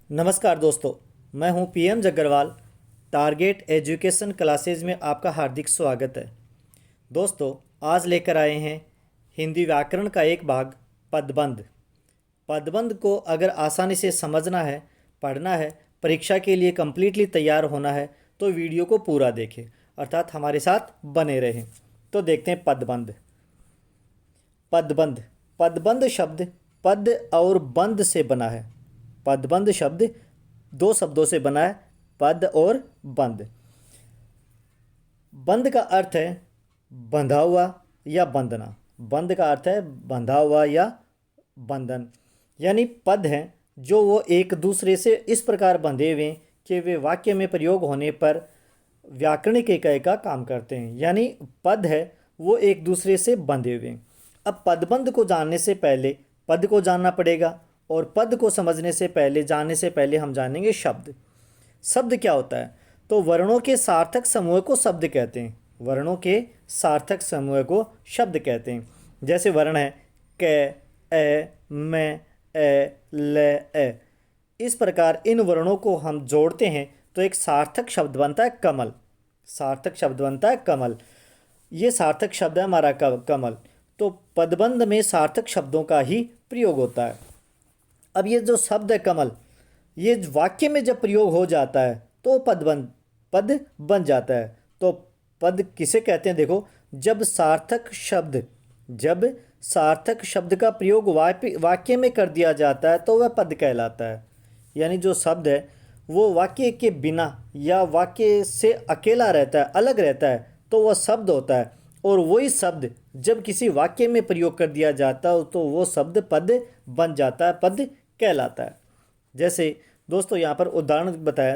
नमस्कार दोस्तों, मैं हूं पीएम जग्गरवाल। टारगेट एजुकेशन क्लासेज में आपका हार्दिक स्वागत है। दोस्तों, आज लेकर आए हैं हिंदी व्याकरण का एक भाग, पदबंध। पदबंध को अगर आसानी से समझना है, पढ़ना है, परीक्षा के लिए कम्प्लीटली तैयार होना है तो वीडियो को पूरा देखें, अर्थात हमारे साथ बने रहें। तो देखते हैं पदबंध। पदबंध पदबंध शब्द पद और बंध से बना है। पदबंध शब्द दो शब्दों से बना है, पद और बंध। बंध का अर्थ है बंधा हुआ या बंधना। बंध का अर्थ है बंधा हुआ या बंधन। यानी पद हैं जो वो एक दूसरे से इस प्रकार बंधे हुए हैं कि वे वाक्य में प्रयोग होने पर व्याकरणिक इकाई का काम करते हैं। यानी पद है वो एक दूसरे से बंधे हुए हैं। अब पदबंध को जानने से पहले पद को जानना पड़ेगा, और पद को समझने से पहले, जानने से पहले हम जानेंगे शब्द। शब्द क्या होता है? तो वर्णों के सार्थक समूह को शब्द कहते हैं। वर्णों के सार्थक समूह को शब्द कहते हैं। जैसे वर्ण है क, ए, मैं, ए, ल, ए। इस प्रकार इन वर्णों को हम जोड़ते हैं तो एक सार्थक शब्द बनता है कमल। सार्थक शब्द बनता है कमल। ये सार्थक शब्द है हमारा कमल। तो पदबंध में सार्थक शब्दों का ही प्रयोग होता है। अब ये जो शब्द है कमल, ये वाक्य में जब प्रयोग हो जाता है तो पद बन जाता है। तो पद किसे कहते हैं? देखो, जब सार्थक शब्द का प्रयोग वाक्य में कर दिया जाता है तो वह पद कहलाता है। यानी जो शब्द है वो वाक्य के बिना या वाक्य से अकेला रहता है, अलग रहता है, तो वह शब्द होता है। और वही शब्द जब किसी वाक्य में प्रयोग कर दिया जाता है तो वो शब्द पद बन जाता है, पद कहलाता है। जैसे दोस्तों यहाँ पर उदाहरण बता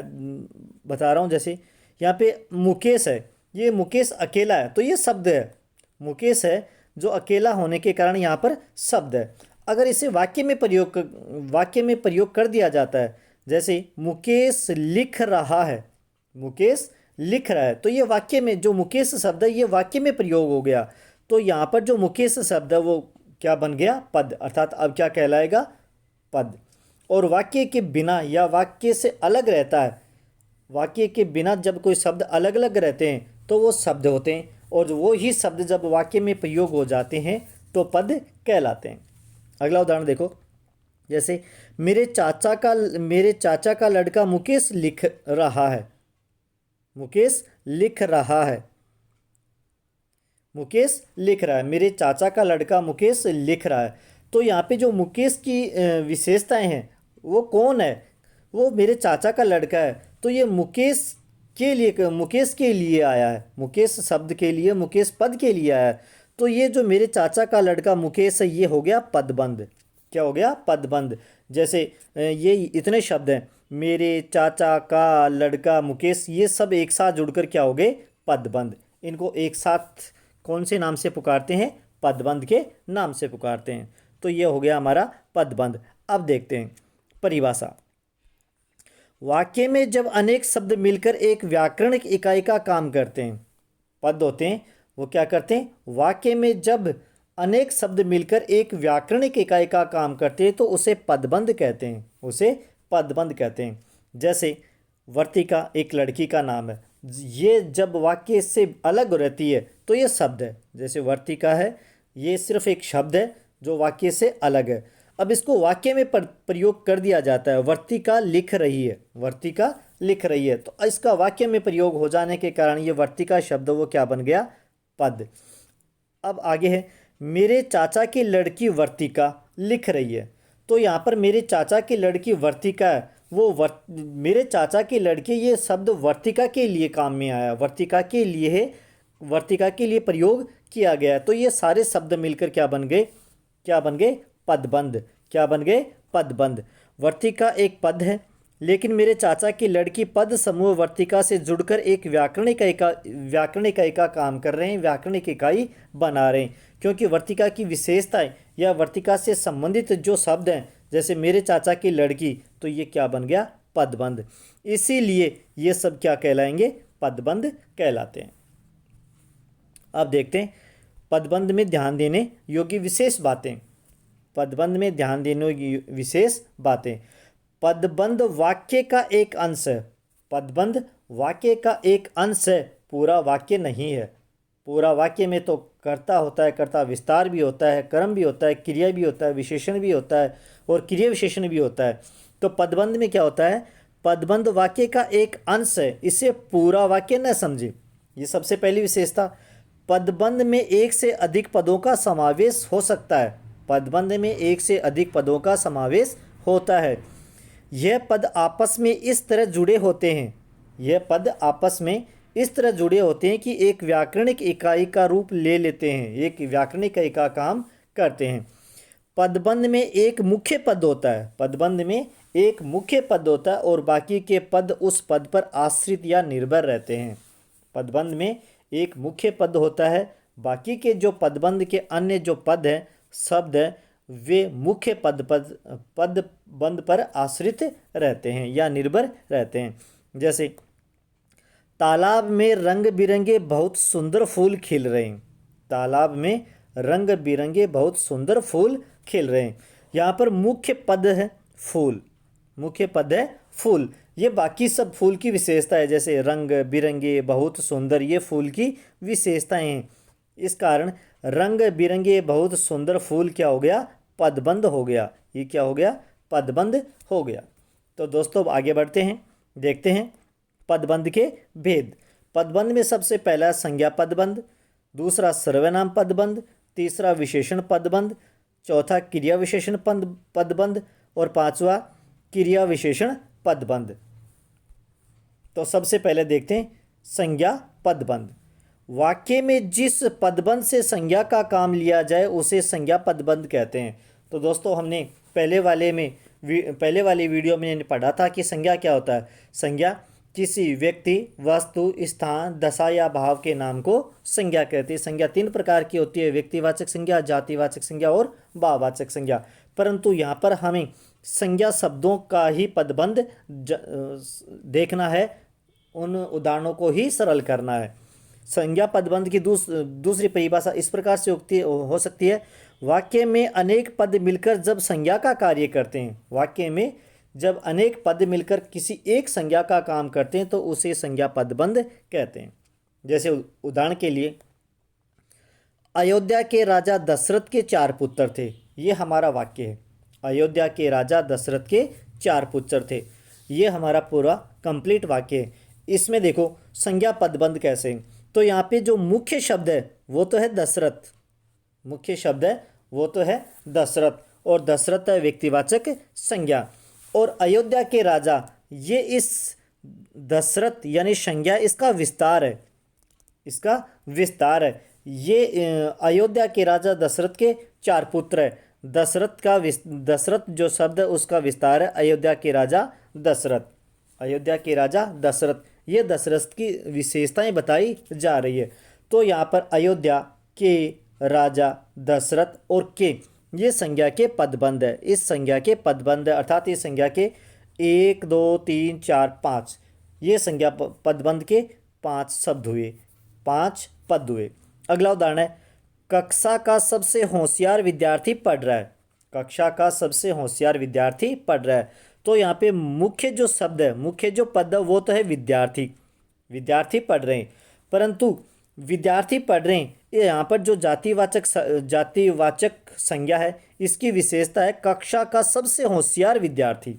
रहा हूँ। जैसे यहाँ पे मुकेश है, ये मुकेश अकेला है तो ये शब्द है। मुकेश है जो अकेला होने के कारण यहाँ पर शब्द है। अगर इसे वाक्य में प्रयोग कर दिया जाता है, जैसे मुकेश लिख रहा है, मुकेश लिख रहा है, तो ये वाक्य में जो मुकेश शब्द है ये वाक्य में प्रयोग हो गया। तो यहाँ पर जो मुकेश शब्द है वो क्या बन गया? पद। अर्थात अब क्या कहलाएगा? पद। और वाक्य के बिना या वाक्य से अलग रहता है, वाक्य के बिना जब कोई शब्द अलग अलग रहते हैं तो वो शब्द होते हैं, और वो ही शब्द जब वाक्य में प्रयोग हो जाते हैं तो पद कहलाते हैं। अगला उदाहरण देखो। जैसे मेरे चाचा का लड़का मुकेश लिख रहा है। मुकेश लिख रहा है। मुकेश लिख रहा है। मेरे चाचा का लड़का मुकेश लिख रहा है। तो यहाँ पे जो मुकेश की विशेषताएं हैं वो कौन है? वो मेरे चाचा का लड़का है। तो ये मुकेश के लिए आया है। मुकेश शब्द के लिए, मुकेश पद के लिए आया है। तो ये जो मेरे चाचा का लड़का मुकेश है ये हो गया पदबंध। क्या हो गया? पदबंध। जैसे ये इतने शब्द हैं, मेरे चाचा का लड़का मुकेश, ये सब एक साथ जुड़कर क्या हो गए? पदबंध। इनको एक साथ कौन से नाम से पुकारते हैं? पदबंध के नाम से पुकारते हैं। तो ये हो गया हमारा पदबंध। अब देखते हैं परिभाषा। वाक्य में जब अनेक शब्द मिलकर एक व्याकरणिक इकाई का काम करते हैं, पद होते हैं वो क्या करते हैं? वाक्य में जब अनेक शब्द मिलकर एक व्याकरणिक इकाई का काम करते हैं तो उसे पदबंध कहते हैं। उसे पदबंध कहते हैं। जैसे वर्तिका एक लड़की का नाम है, ये जब वाक्य से अलग रहती है तो ये शब्द है। जैसे वर्तिका है, ये सिर्फ एक शब्द है जो वाक्य से अलग है। अब इसको वाक्य में प्रयोग कर दिया जाता है। वर्तिका लिख रही है, वर्तिका लिख रही है, तो इसका वाक्य में प्रयोग हो जाने के कारण ये वर्तिका शब्द वो क्या बन गया? पद। अब आगे है मेरे चाचा की लड़की वर्तिका लिख रही है। तो यहाँ पर मेरे चाचा की लड़की वर्तिका है, वो मेरे चाचा की लड़की, ये शब्द वर्तिका के लिए काम में आया, वर्तिका के लिए है, वर्तिका के लिए प्रयोग किया गया। तो ये सारे शब्द मिलकर क्या बन गए? क्या बन गए? पदबंध। क्या बन गए? पदबंध। वर्तिका एक पद है, लेकिन मेरे चाचा की लड़की पद समूह वर्तिका से जुड़कर एक व्याकरणिक इकाई का काम कर रहे हैं, व्याकरणिक इकाई बना रहे हैं। क्योंकि वर्तिका की विशेषताएं या वर्तिका से संबंधित जो शब्द हैं, जैसे मेरे चाचा की लड़की, तो ये क्या बन गया? पदबंध। इसीलिए ये सब क्या कहलाएंगे? पदबंध कहलाते हैं। अब देखते हैं पदबंध में ध्यान देने योग्य विशेष बातें। पदबंध में ध्यान देने योग्य विशेष बातें। पदबंध वाक्य का एक अंश है। पदबंध वाक्य का एक अंश है, पूरा वाक्य नहीं है। पूरा वाक्य में तो कर्ता होता है, कर्ता विस्तार भी होता है, कर्म भी होता है, क्रिया भी होता है, विशेषण भी होता है और क्रिया विशेषण भी होता है। तो पदबंध में क्या होता है? पदबंध वाक्य का एक अंश है, इसे पूरा वाक्य न समझे। ये सबसे पहली विशेषता। पदबंध में एक से अधिक पदों का समावेश हो सकता है। पदबंध में एक से अधिक पदों का समावेश होता है। यह पद आपस में इस तरह जुड़े होते हैं, यह पद आपस में इस तरह जुड़े होते हैं कि एक व्याकरणिक इकाई का रूप ले लेते हैं, एक व्याकरणिक इकाई का काम करते हैं। पदबंध में एक मुख्य पद होता है। पदबंध में एक मुख्य पद होता है और बाकी के पद उस पद पर आश्रित या निर्भर रहते हैं। पदबंध में एक मुख्य पद होता है, बाकी के जो पदबंध के अन्य जो पद हैं, शब्द हैं, वे मुख्य पदबंध पर आश्रित रहते हैं या निर्भर रहते हैं। जैसे तालाब में रंग बिरंगे बहुत सुंदर फूल खिल रहे हैं। तालाब में रंग बिरंगे बहुत सुंदर फूल खिल रहे हैं। यहाँ पर मुख्य पद है फूल, मुख्य पद है फूल। ये बाकी सब फूल की विशेषता है, जैसे रंग बिरंगे, बहुत सुंदर, ये फूल की विशेषताएं हैं। इस कारण रंग बिरंगे बहुत सुंदर फूल क्या हो गया? पदबंध हो गया। ये क्या हो गया? पदबंध हो गया। तो दोस्तों आगे बढ़ते हैं, देखते हैं पदबंध के भेद। पदबंध में सबसे पहला संज्ञा पदबंध, दूसरा सर्वनाम पदबंध, तीसरा विशेषण पदबंध, चौथा क्रिया विशेषण पदबंध और पांचवा क्रिया विशेषण पदबंध। तो सबसे पहले देखते हैं संज्ञा पदबंध। वाक्य में जिस पदबंध से संज्ञा का काम लिया जाए उसे संज्ञा पदबंध कहते हैं। तो दोस्तों हमने पहले वाली वीडियो में पढ़ा था कि संज्ञा क्या होता है। संज्ञा किसी व्यक्ति, वस्तु, स्थान, दशा या भाव के नाम को संज्ञा कहते हैं। संज्ञा तीन प्रकार की होती है, व्यक्तिवाचक संज्ञा, जातिवाचक संज्ञा और भाववाचक संज्ञा। परंतु यहाँ पर हमें संज्ञा शब्दों का ही पदबंध देखना है, उन उदाहरणों को ही सरल करना है। संज्ञा पदबंध की दूसरी परिभाषा इस प्रकार से हो सकती है। वाक्य में अनेक पद मिलकर जब संज्ञा का कार्य करते हैं, वाक्य में जब अनेक पद मिलकर किसी एक संज्ञा का काम करते हैं तो उसे संज्ञा पदबंध कहते हैं। जैसे उदाहरण के लिए, अयोध्या के राजा दशरथ के 4 पुत्र थे, ये हमारा वाक्य है। अयोध्या के राजा दशरथ के 4 पुत्र थे, ये हमारा पूरा कंप्लीट वाक्य है। इसमें देखो संज्ञा पदबंध कैसे, तो यहाँ पे जो मुख्य शब्द है वो तो है दशरथ, मुख्य शब्द है वो तो है दशरथ, और दशरथ है व्यक्तिवाचक संज्ञा। और अयोध्या के राजा, ये इस दशरथ यानी संज्ञा इसका विस्तार है, इसका विस्तार है। ये अयोध्या के राजा दशरथ के 4 पुत्र है। दशरथ जो शब्द है उसका विस्तार है अयोध्या के राजा दशरथ, अयोध्या के राजा दशरथ। ये दशरथ की विशेषताएं बताई जा रही है। तो यहाँ पर अयोध्या के राजा दशरथ और के, ये संज्ञा के पदबंध है। इस संज्ञा के पदबंध है, अर्थात इस संज्ञा के 1 2 3 4 5, ये संज्ञा पदबंध के 5 शब्द हुए, 5 पद हुए। अगला उदाहरण है, कक्षा का सबसे होशियार विद्यार्थी पढ़ रहा है। कक्षा का सबसे होशियार विद्यार्थी पढ़ रहा है। तो यहाँ पे मुख्य जो शब्द है, मुख्य जो पद है वो तो है विद्यार्थी, विद्यार्थी पढ़ रहे हैं। परंतु विद्यार्थी पढ़ रहे हैं, ये यहाँ पर जो जातिवाचक संज्ञा है इसकी विशेषता है कक्षा का सबसे होशियार विद्यार्थी।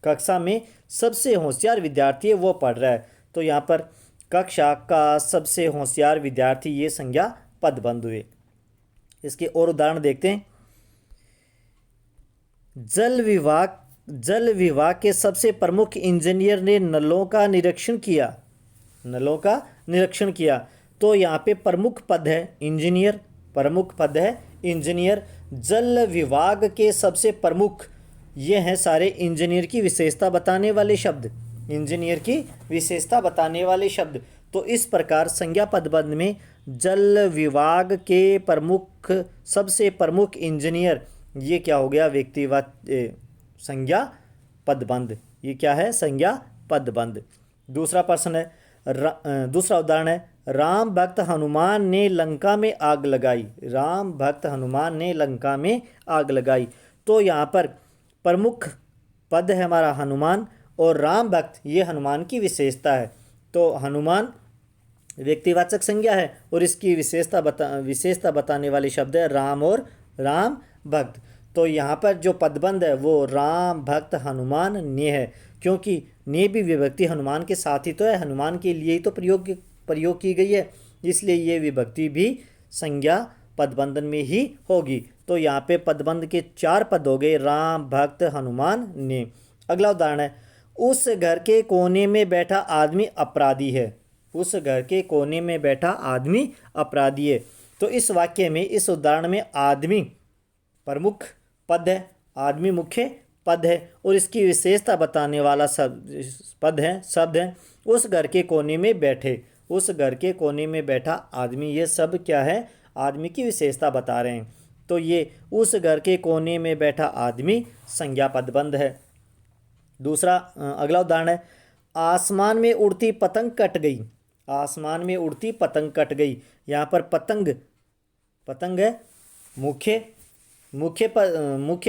कक्षा में सबसे होशियार विद्यार्थी है वो पढ़ रहा है। तो यहाँ पर कक्षा का सबसे होशियार विद्यार्थी, ये संज्ञा पदबंध हुए। इसके और उदाहरण देखते हैं। जल विभाग के सबसे प्रमुख इंजीनियर ने नलों का निरीक्षण किया, नलों का निरीक्षण किया। तो यहाँ पे प्रमुख पद है इंजीनियर, प्रमुख पद है इंजीनियर। जल विभाग के सबसे प्रमुख, ये हैं सारे इंजीनियर की विशेषता बताने वाले शब्द, इंजीनियर की विशेषता बताने वाले शब्द। तो इस प्रकार संज्ञा पदबंध में जल विभाग के प्रमुख, सबसे प्रमुख इंजीनियर, ये क्या हो गया? व्यक्तिवाचक संज्ञा पदबंध। ये क्या है? संज्ञा पदबंध। दूसरा प्रश्न है, दूसरा उदाहरण है, राम भक्त हनुमान ने लंका में आग लगाई। राम भक्त हनुमान ने लंका में आग लगाई। तो यहाँ पर प्रमुख पद है हमारा हनुमान, और राम भक्त ये हनुमान की विशेषता है। तो हनुमान व्यक्तिवाचक संज्ञा है और इसकी विशेषता बताने वाले शब्द है राम और राम भक्त। तो यहाँ पर जो पदबंध है वो राम भक्त हनुमान ने है, क्योंकि ने भी विभक्ति हनुमान के साथ ही तो है, हनुमान के लिए ही तो प्रयोग की गई है, इसलिए ये विभक्ति भी संज्ञा पदबंधन में ही होगी। तो यहाँ पे पदबंध के 4 पद हो गए, राम भक्त हनुमान ने। अगला उदाहरण है, उस घर के कोने में बैठा आदमी अपराधी है। उस घर के कोने में बैठा आदमी अपराधी है। तो इस वाक्य में, इस उदाहरण में आदमी प्रमुख पद है, आदमी मुख्य पद है, और इसकी विशेषता बताने वाला शब्द है उस घर के कोने में बैठे। उस घर के कोने में बैठा आदमी, ये सब क्या है, आदमी की विशेषता बता रहे हैं। तो ये उस घर के कोने में बैठा आदमी संज्ञा पदबंध है। दूसरा अगला उदाहरण है, आसमान में उड़ती पतंग कट गई। आसमान में उड़ती पतंग कट गई। यहाँ पर पतंग है मुख्य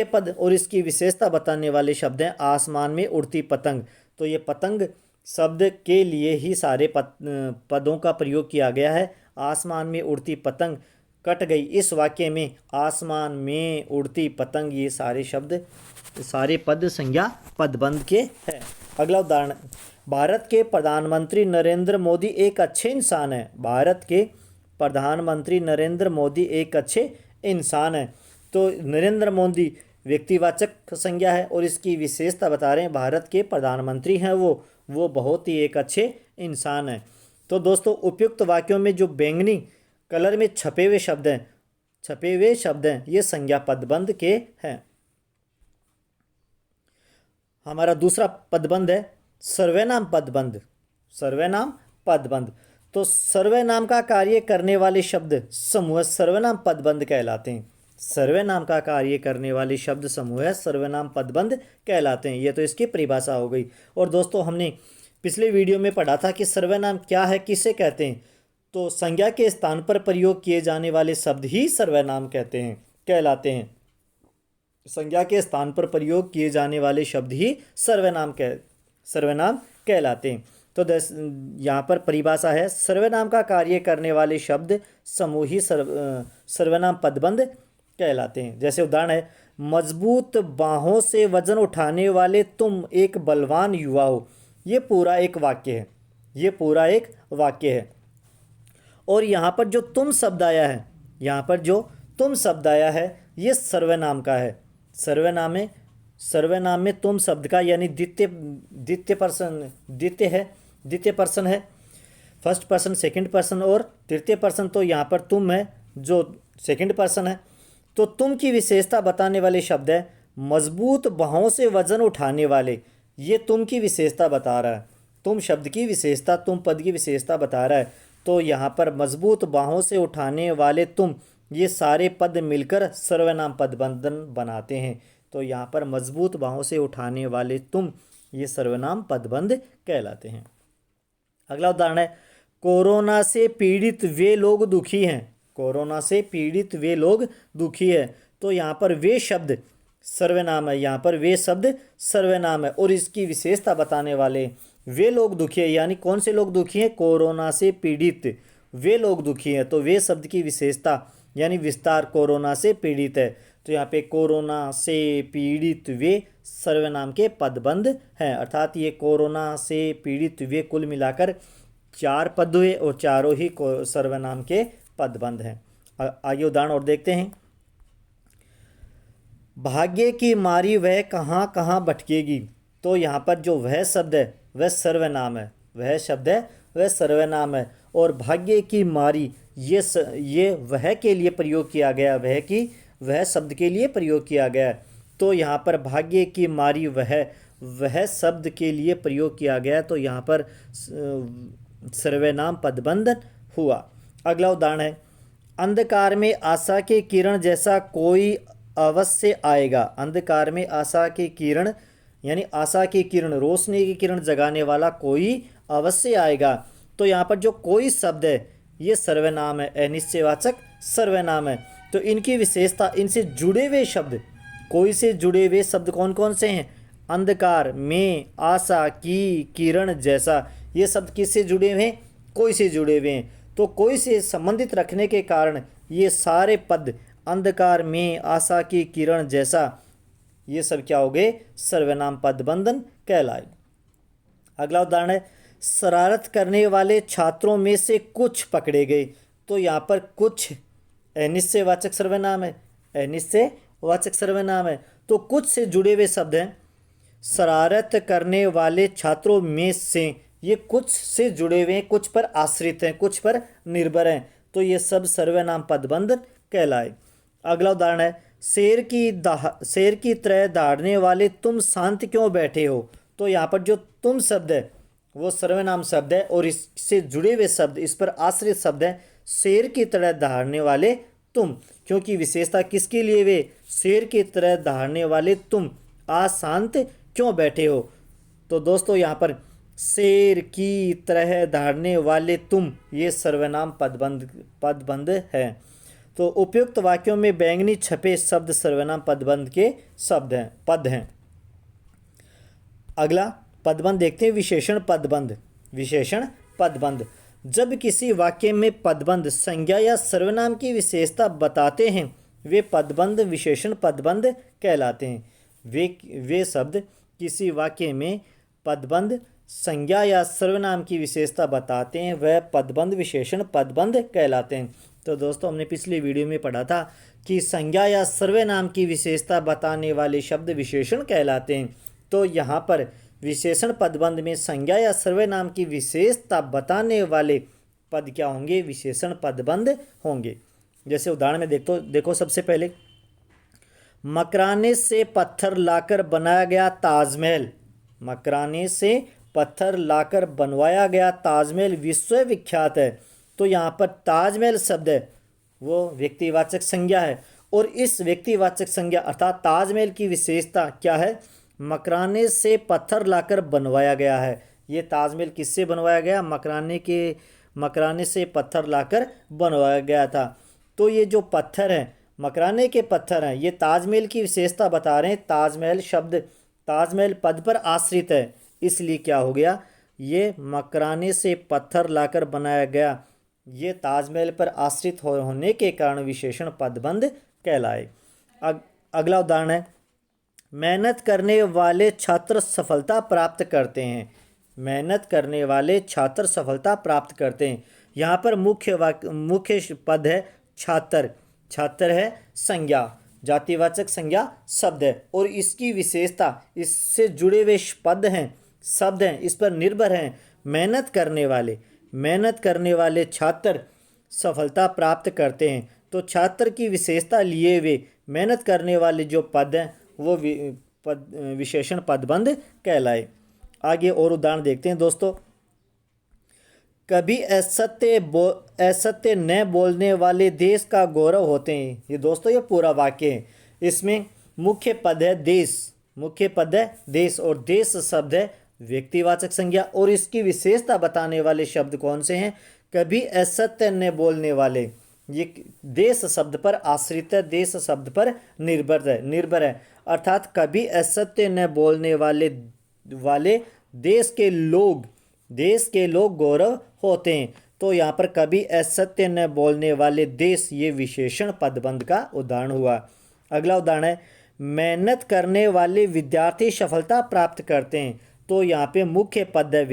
पद और इसकी विशेषता बताने वाले शब्द हैं आसमान में उड़ती पतंग। तो ये पतंग शब्द के लिए ही सारे पदों का प्रयोग किया गया है। आसमान में उड़ती पतंग कट गई, इस वाक्य में आसमान में उड़ती पतंग, ये सारे पद संज्ञा पदबंध के हैं। अगला उदाहरण, भारत के प्रधानमंत्री नरेंद्र मोदी एक अच्छे इंसान है। भारत के प्रधानमंत्री नरेंद्र मोदी एक अच्छे इंसान है। तो नरेंद्र मोदी व्यक्तिवाचक संज्ञा है और इसकी विशेषता बता रहे हैं भारत के प्रधानमंत्री हैं वो बहुत ही एक अच्छे इंसान हैं। तो दोस्तों, उपयुक्त वाक्यों में जो बैंगनी कलर में छपे हुए शब्द हैं ये संज्ञा पदबंध के हैं। हमारा दूसरा पदबंध है सर्वनाम पदबंध। सर्वनाम पदबंध, तो सर्वनाम का कार्य करने वाले शब्द समूह सर्वनाम पदबंध कहलाते हैं। सर्वनाम का कार्य करने वाले शब्द समूह सर्वनाम पदबंध कहलाते हैं। ये तो इसकी परिभाषा हो गई। और दोस्तों, हमने पिछले वीडियो में पढ़ा था कि सर्वनाम क्या है, किसे कहते हैं। तो संज्ञा के स्थान पर प्रयोग किए जाने वाले शब्द ही सर्वनाम कहलाते हैं। संज्ञा के स्थान पर प्रयोग किए जाने वाले शब्द ही सर्वनाम कहलाते हैं। तो यहाँ पर परिभाषा है, सर्वनाम का कार्य करने वाले शब्द समूह ही सर्वनाम पदबंध कहलाते हैं। जैसे उदाहरण है, मजबूत बाहों से वजन उठाने वाले तुम एक बलवान युवा हो। ये पूरा एक वाक्य है। और यहाँ पर जो तुम शब्द आया है, ये सर्वनाम का है। सर्वनाम में तुम शब्द का यानी द्वितीय पर्सन है, फर्स्ट पर्सन, सेकंड पर्सन और तृतीय पर्सन। तो यहाँ पर तुम है जो सेकंड पर्सन है। तो तुम की विशेषता बताने वाले शब्द है मजबूत बाहों से वजन उठाने वाले। ये तुम की विशेषता बता रहा है, तुम शब्द की विशेषता, तुम पद की विशेषता बता रहा है। तो यहाँ पर मजबूत बाहों से उठाने वाले तुम, ये सारे पद मिलकर सर्वनाम पदबंधन बनाते हैं। तो यहाँ पर मजबूत बाहों से उठाने वाले तुम, ये सर्वनाम पदबंध कहलाते हैं। अगला उदाहरण है, कोरोना से पीड़ित वे लोग दुखी हैं। कोरोना से पीड़ित वे लोग दुखी है। तो यहाँ पर वे शब्द सर्वनाम है, यहाँ पर वे शब्द सर्वनाम है और इसकी विशेषता बताने वाले वे लोग दुखी है, यानी कौन से लोग दुखी हैं, कोरोना से पीड़ित वे लोग दुखी हैं। तो वे शब्द की विशेषता यानी विस्तार कोरोना से पीड़ित है। तो यहाँ पे कोरोना से पीड़ित वे सर्वनाम के पदबंध हैं, अर्थात ये कोरोना से पीड़ित वे कुल मिलाकर 4 पद हुए और चारों ही सर्वनाम के पदबंध हैं। आगे उदाहरण और देखते हैं, भाग्य की मारी वह कहाँ कहाँ भटकेगी। तो यहाँ पर जो वह शब्द है वह सर्वनाम है, वह सर्वनाम है और भाग्य की मारी ये वह के लिए प्रयोग किया गया, वह शब्द के लिए प्रयोग किया गया है। तो यहाँ पर भाग्य की मारी वह शब्द के लिए प्रयोग किया गया, तो यहाँ पर सर्वनाम पदबंधन हुआ। अगला उदाहरण है, अंधकार में आशा की किरण जैसा कोई अवश्य आएगा। अंधकार में आशा की किरण यानी आशा की किरण, रोशनी की किरण जगाने वाला कोई अवश्य आएगा। तो यहाँ पर जो कोई शब्द है ये सर्वनाम है, अनिश्चयवाचक सर्वनाम है। तो इनकी विशेषता, इनसे जुड़े हुए शब्द, कोई से जुड़े हुए शब्द कौन कौन से हैं, अंधकार में, आशा की किरण जैसा। ये शब्द किससे जुड़े हुए हैं? कोई से जुड़े हुए हैं। तो कोई से संबंधित रखने के कारण ये सारे पद अंधकार में, आशा की किरण जैसा, ये सब क्या हो गए? सर्वनाम पदबंधन कहलाए। अगला उदाहरण है, शरारत करने वाले छात्रों में से कुछ पकड़े गए। तो यहाँ पर कुछ अनिश्चयवाचक सर्वनाम है, अनिश्चयवाचक सर्वनाम है। तो कुछ से जुड़े हुए शब्द हैं। शरारत करने वाले छात्रों में से, ये कुछ से जुड़े हुए हैं, कुछ पर आश्रित हैं, कुछ पर निर्भर हैं। तो ये सब सर्वनाम पदबंधन कहलाए। अगला उदाहरण है, शेर की तरह दहाड़ने वाले तुम शांत क्यों बैठे हो। तो यहाँ पर जो तुम शब्द है वो सर्वनाम शब्द है और इससे जुड़े हुए शब्द, इस पर आश्रित शब्द है शेर की तरह दहाड़ने वाले तुम, क्योंकि विशेषता किसके लिए? वे शेर की तरह दहाड़ने वाले तुम आज शांत क्यों बैठे हो। तो दोस्तों यहाँ पर शेर की तरह दहाड़ने वाले तुम, ये सर्वनाम पदबंध है। तो उपयुक्त वाक्यों में बैंगनी छपे शब्द सर्वनाम पदबंध के शब्द हैं, पद हैं। अगला पदबंध देखते हैं, विशेषण पदबंध। विशेषण पदबंध, जब किसी वाक्य में पदबंध संज्ञा या सर्वनाम की विशेषता बताते हैं वे पदबंध विशेषण पदबंध कहलाते हैं। वे शब्द किसी वाक्य में पदबंध संज्ञा या सर्वनाम की विशेषता बताते हैं वह पदबंध विशेषण पदबंध कहलाते हैं। तो दोस्तों हमने पिछली वीडियो में पढ़ा था कि संज्ञा या सर्वनाम की विशेषता बताने वाले शब्द विशेषण कहलाते हैं। तो यहाँ पर विशेषण पदबंध में संज्ञा या सर्वनाम की विशेषता बताने वाले पद क्या होंगे? विशेषण पदबंध होंगे। जैसे उदाहरण में देखो सबसे पहले, मकराने से पत्थर लाकर बनाया गया ताजमहल। मकराने से पत्थर लाकर बनवाया गया ताजमहल विश्वविख्यात है। तो यहाँ पर ताजमहल शब्द है वो व्यक्तिवाचक संज्ञा है और इस व्यक्तिवाचक संज्ञा अर्थात ताजमहल की विशेषता क्या है? मकराने से पत्थर लाकर बनवाया गया है। ये ताजमहल किससे बनवाया गया? मकराने से पत्थर लाकर बनवाया गया था। तो ये जो पत्थर हैं, मकराने के पत्थर हैं, ये ताजमहल की विशेषता बता रहे हैं। ताजमहल शब्द ताजमहल पद पर आश्रित है, इसलिए क्या हो गया? ये मकराने से पत्थर लाकर बनाया गया, ये ताजमहल पर आश्रित होने के कारण विशेषण पदबंध कहलाए। अगला उदाहरण है, मेहनत करने वाले छात्र सफलता प्राप्त करते हैं। मेहनत करने वाले छात्र सफलता प्राप्त करते हैं। यहाँ पर मुख्य पद है छात्र। छात्र है संज्ञा, जातिवाचक संज्ञा शब्द है और इसकी विशेषता, इससे जुड़े हुए पद हैं, शब्द हैं, इस पर निर्भर हैं। मेहनत करने वाले छात्र सफलता प्राप्त करते हैं। तो छात्र की विशेषता लिए हुए मेहनत करने वाले जो पद हैं वो विशेषण पदबंध कहलाए। आगे और उदाहरण देखते हैं दोस्तों, कभी असत्य न बोलने वाले देश का गौरव होते हैं। ये दोस्तों ये पूरा वाक्य है, इसमें मुख्य पद है देश और देश शब्द है व्यक्तिवाचक संज्ञा और इसकी विशेषता बताने वाले शब्द कौन से हैं? कभी असत्य न बोलने वाले, ये देश शब्द पर आश्रित है, देश शब्द पर निर्भर है अर्थात कभी असत्य न बोलने वाले देश के लोग गौरव होते हैं। तो यहाँ पर कभी असत्य न बोलने वाले देश, ये विशेषण पदबंध का उदाहरण हुआ। अगला उदाहरण है, मेहनत करने वाले विद्यार्थी सफलता प्राप्त करते हैं। तो यहाँ पे मुख्य पद है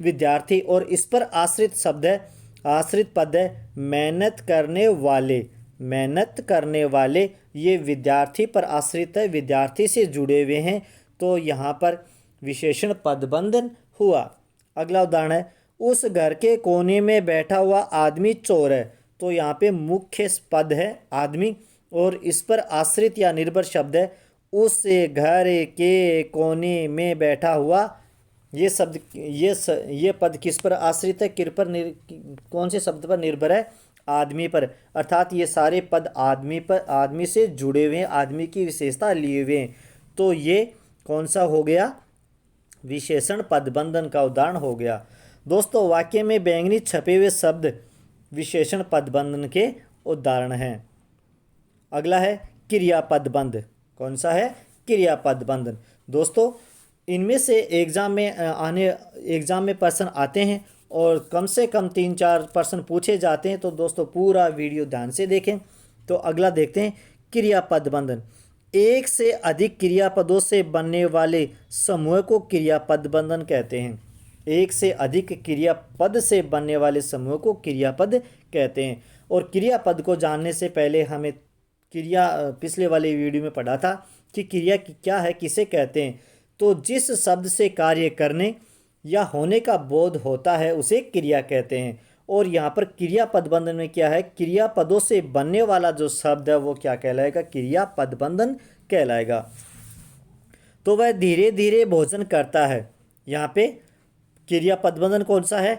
विद्यार्थी और इस पर आश्रित पद है मेहनत करने वाले, ये विद्यार्थी पर आश्रित है, विद्यार्थी से जुड़े हुए हैं। तो यहाँ पर विशेषण पदबंधन हुआ। अगला उदाहरण है, उस घर के कोने में बैठा हुआ आदमी चोर है। तो यहाँ पे मुख्य पद है आदमी और इस पर आश्रित या निर्भर शब्द है उस घर के कोने में बैठा हुआ। ये शब्द ये पद किस पर आश्रित है? कौन से शब्द पर निर्भर है? आदमी पर, अर्थात ये सारे पद आदमी से जुड़े हुए हैं, आदमी की विशेषता लिए हुए हैं। तो ये कौन सा हो गया? विशेषण पदबंधन का उदाहरण हो गया। दोस्तों वाक्य में बैंगनी छपे हुए शब्द विशेषण पदबंधन के उदाहरण हैं। अगला है क्रिया पदबंध। कौन सा है? क्रियापद बंधन। दोस्तों इनमें से एग्ज़ाम में पर्सन आते हैं और कम से कम 3-4 पर्सन पूछे जाते हैं, तो दोस्तों पूरा वीडियो ध्यान से देखें। तो अगला देखते हैं क्रियापद बंधन। एक से अधिक क्रियापदों से बनने वाले समूह को क्रियापद बंधन कहते हैं। एक से अधिक क्रियापद से बनने वाले समूह को क्रियापद कहते हैं। और क्रियापद को जानने से पहले हमें पिछले वाले वीडियो में पढ़ा था कि क्रिया क्या है, किसे कहते हैं। तो जिस शब्द से कार्य करने या होने का बोध होता है उसे क्रिया कहते हैं। और यहाँ पर क्रियापद बंधन में क्या है, क्रियापदों से बनने वाला जो शब्द है वो क्या कहलाएगा, क्रियापद बंधन कहलाएगा। तो वह धीरे धीरे भोजन करता है। यहाँ पे क्रियापद बंधन कौन सा है,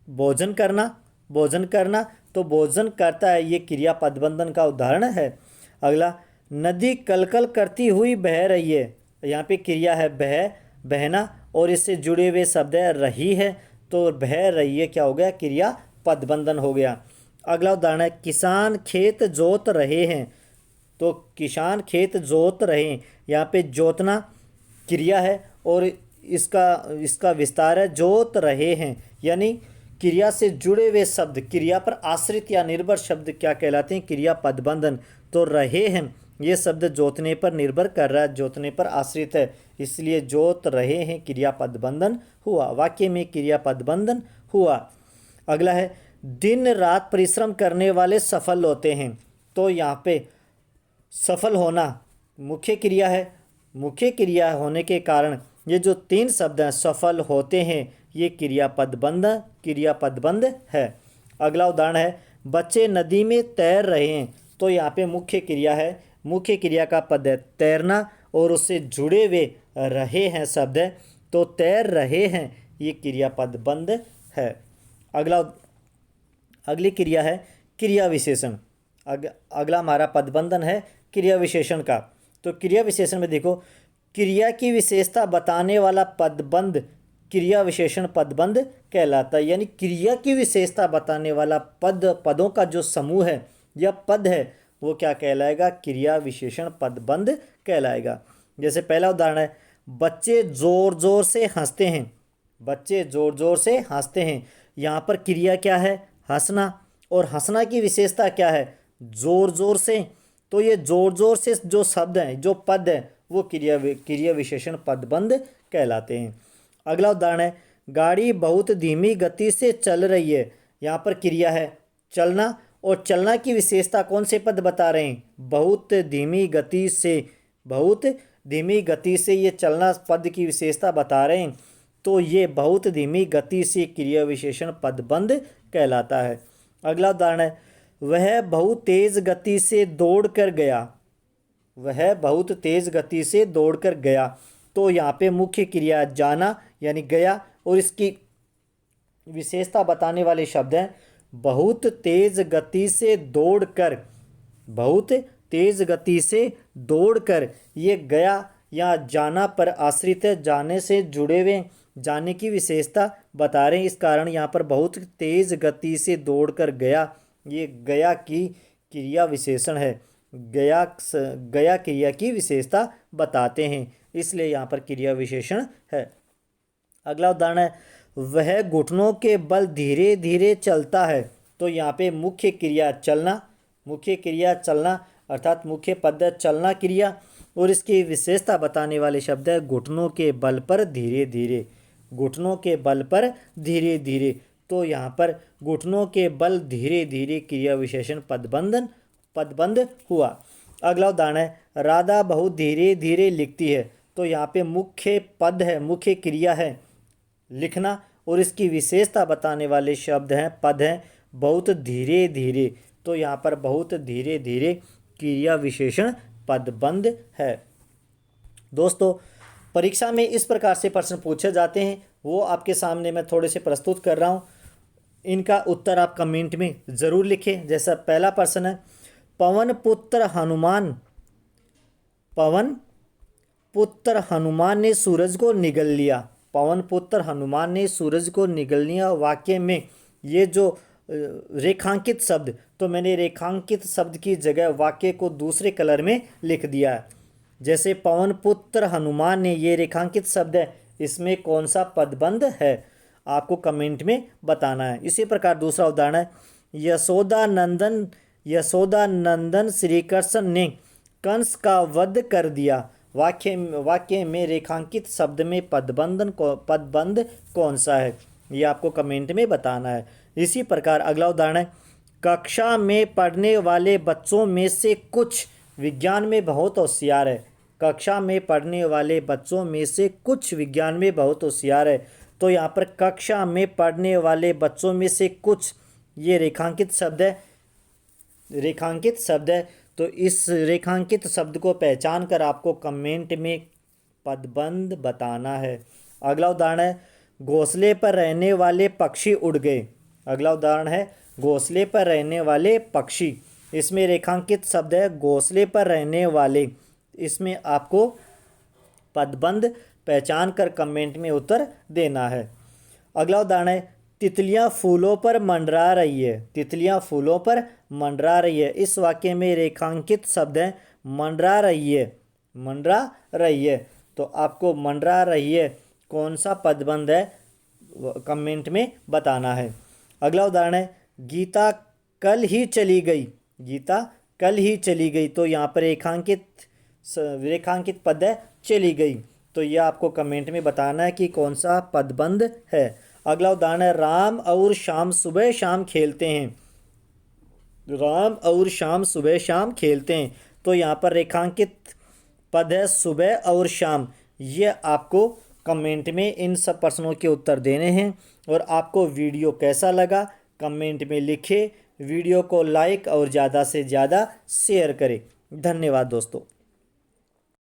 भोजन करना, भोजन करना। तो भोजन करता है, ये क्रियापद बंधन का उदाहरण है। अगला, नदी कलकल करती हुई बह रही है। यहाँ पे क्रिया है बहना, और इससे जुड़े हुए शब्द है रही है। तो बह रही है क्या हो गया, क्रियापद बंधन हो गया। अगला उदाहरण है किसान खेत जोत रहे हैं। तो किसान खेत जोत रहे हैं, यहाँ पे जोतना क्रिया है और इसका विस्तार है जोत रहे हैं। यानी क्रिया से जुड़े हुए शब्द, क्रिया पर आश्रित या निर्भर शब्द क्या कहलाते हैं, क्रियापद बंधन। तो रहे हैं ये शब्द जोतने पर निर्भर कर रहा है, जोतने पर आश्रित है, इसलिए जोत रहे हैं क्रियापद बंधन हुआ, वाक्य में क्रियापद बंधन हुआ। अगला है दिन रात परिश्रम करने वाले सफल होते हैं। तो यहाँ पे सफल होना मुख्य क्रिया है। मुख्य क्रिया होने के कारण ये जो 3 शब्द हैं सफल होते हैं, ये क्रियापद बंध है। अगला उदाहरण है बच्चे नदी में तैर रहे हैं। तो यहाँ पे मुख्य क्रिया है, मुख्य क्रिया का पद है तैरना और उससे जुड़े हुए रहे हैं शब्द है, तो तैर रहे हैं ये क्रियापद बंध है। अगली क्रिया है क्रिया विशेषण। अगला हमारा पदबंधन है क्रिया विशेषण का। तो क्रिया विशेषण में देखो, क्रिया की विशेषता बताने वाला पदबंध क्रिया विशेषण पदबंध कहलाता है। यानी क्रिया की विशेषता बताने वाला पदों का जो समूह है या पद है वो क्या कहलाएगा, क्रिया विशेषण पदबंध कहलाएगा। जैसे पहला उदाहरण है बच्चे जोर जोर से हंसते हैं। बच्चे जोर जोर से हंसते हैं, यहाँ पर क्रिया क्या है, हंसना, और हंसना की विशेषता क्या है, जोर जोर से। तो ये जोर जोर से जो शब्द हैं, जो पद हैं, वो क्रिया विशेषण पदबंध कहलाते हैं। अगला उदाहरण है गाड़ी बहुत धीमी गति से चल रही है। यहाँ पर क्रिया है चलना, और चलना की विशेषता कौन से पद बता रहे हैं, बहुत धीमी गति से। बहुत धीमी गति से ये चलना पद की विशेषता बता रहे हैं, तो ये बहुत धीमी गति से क्रिया विशेषण पदबंध कहलाता है। अगला उदाहरण है वह बहुत तेज गति से दौड़ कर गया। वह बहुत तेज गति से दौड़ कर गया, तो यहाँ पे मुख्य क्रिया जाना यानी गया, और इसकी विशेषता बताने वाले शब्द हैं बहुत तेज गति से दौड़कर। बहुत तेज गति से दौड़कर, ये गया या जाना पर आश्रित है, जाने से जुड़े हुए, जाने की विशेषता बता रहे हैं, इस कारण यहाँ पर बहुत तेज गति से दौड़कर गया, ये गया की क्रिया विशेषण है। गया क्रिया की विशेषता बताते हैं, इसलिए यहाँ पर क्रिया विशेषण है। अगला उदाहरण है वह घुटनों के बल धीरे धीरे चलता है। तो यहाँ पे मुख्य क्रिया चलना, मुख्य क्रिया चलना अर्थात मुख्य पद चलना क्रिया, और इसकी विशेषता बताने वाले शब्द है घुटनों के बल पर धीरे धीरे। घुटनों के बल पर धीरे धीरे, तो यहाँ पर घुटनों के बल धीरे धीरे क्रिया विशेषण पदबंध हुआ। अगला उदाहरण है राधा बहुत धीरे धीरे लिखती है। तो यहाँ पे मुख्य पद है, मुख्य क्रिया है लिखना, और इसकी विशेषता बताने वाले शब्द हैं पद हैं बहुत धीरे धीरे। तो यहाँ पर बहुत धीरे धीरे क्रिया विशेषण पदबंध है। दोस्तों परीक्षा में इस प्रकार से प्रश्न पूछे जाते हैं, वो आपके सामने मैं थोड़े से प्रस्तुत कर रहा हूँ। इनका उत्तर आप कमेंट में ज़रूर लिखें। जैसा पहला प्रश्न है पवन पुत्र हनुमान ने सूरज को निगल लिया। पवन पुत्र हनुमान ने सूरज को निगल लिया वाक्य में ये जो रेखांकित शब्द, तो मैंने रेखांकित शब्द की जगह वाक्य को दूसरे कलर में लिख दिया है। जैसे पवन पुत्र हनुमान ने, ये रेखांकित शब्द है, इसमें कौन सा पदबंध है, आपको कमेंट में बताना है। इसी प्रकार दूसरा उदाहरण है, यशोदा नंदन श्री कृष्ण ने कंस का वध कर दिया। वाक्य में रेखांकित शब्द में पदबंध कौन सा है, ये आपको कमेंट में बताना है। इसी प्रकार अगला उदाहरण है, कक्षा में पढ़ने वाले बच्चों में से कुछ विज्ञान में बहुत होशियार है। कक्षा में पढ़ने वाले बच्चों में से कुछ विज्ञान में बहुत होशियार है। तो यहाँ पर कक्षा में पढ़ने वाले बच्चों में से कुछ, ये रेखांकित शब्द है। तो इस रेखांकित शब्द को पहचान कर आपको कमेंट में पदबंध बताना है। अगला उदाहरण है, घोंसले पर रहने वाले पक्षी उड़ गए। अगला उदाहरण है, घोंसले पर रहने वाले पक्षी। इसमें रेखांकित शब्द है घोंसले पर रहने वाले। इसमें आपको पदबंध पहचान कर कमेंट में उत्तर देना है। अगला उदाहरण है, तितलियां फूलों पर मंडरा रही है। तितलियां फूलों पर मंडरा रही है। इस वाक्य में रेखांकित शब्द है मंडरा रही है। तो आपको मंडरा रही है कौन सा पदबंध है, कमेंट में बताना है। अगला उदाहरण है, गीता कल ही चली गई। तो यहाँ पर रेखांकित पद है चली गई। तो यह आपको कमेंट में बताना है कि कौन सा पदबंध है। अगला उदाहरण है, राम और श्याम सुबह शाम खेलते हैं। तो यहाँ पर रेखांकित पद है सुबह और शाम। ये आपको कमेंट में इन सब प्रश्नों के उत्तर देने हैं। और आपको वीडियो कैसा लगा कमेंट में लिखें। वीडियो को लाइक और ज़्यादा से ज़्यादा शेयर करें। धन्यवाद दोस्तों।